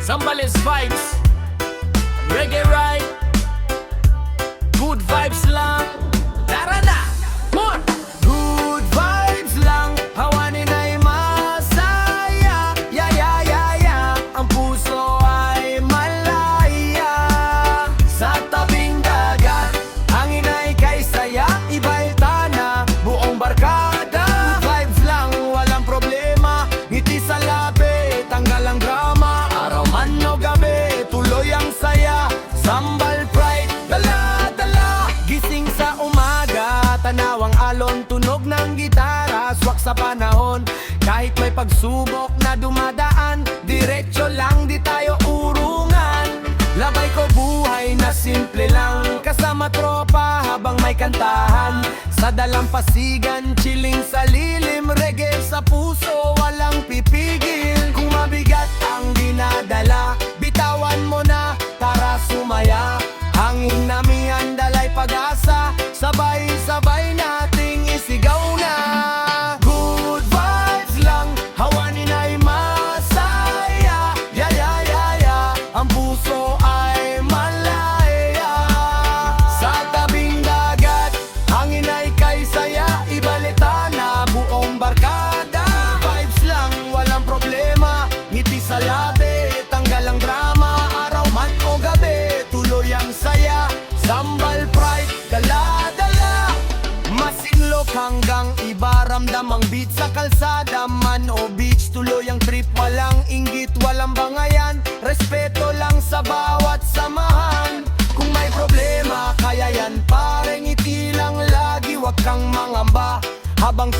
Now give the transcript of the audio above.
Zambales vibes, reggae ride, good vibes lang. Tara na, more! Good vibes lang, hawanin ay masaya. Ya ya ya ya, ang puso ay malaya. Sa tabing dagat, hangin ay kay saya. Iba'y tana, buong barkada. Good vibes lang, walang problema. Ngiti sa labi, tanggal ang drama. Araw man o gabi, tuloy ang saya. Sambal pride, dala dala. Gising sa umaga, tanawang alon, tunog ng gitara, swak sa panahon. Kahit may pagsubok na dumadaan, diretso lang, di tayo urungan. Labay ko buhay na simple lang, kasama tropa habang may kantahan. Sa dalampasigan, chilling sa lilim, reggae sa puso, walang pipigil. Kung mabigat ang dinadala, bitawan mo na, tara sumaya. Hangin na mihandalay pag-asa, sabay-sabay nating isigaw na. Good vibes lang, hawanin ay masaya. Ya ya ya ya, ang puso ay malaya. Sa tabing dagat, hangin ay kay saya. Ibalita na buong barkada. Vibes lang, walang problema. Ngiti sa labi, tanggal ang drama. Araw man o gabi, tuloy ang saya. Sambal pride, dala-dala. Masinlok hanggang iba, ramdam ang beat sa kalsada man o beach. Tuloy ang trip, walang inggit, walang bangayan. Respeto lang sa bawat samahan. Kung may problema, kaya yan pare. Ngiti lang lagi, wag kang mangamba. Habang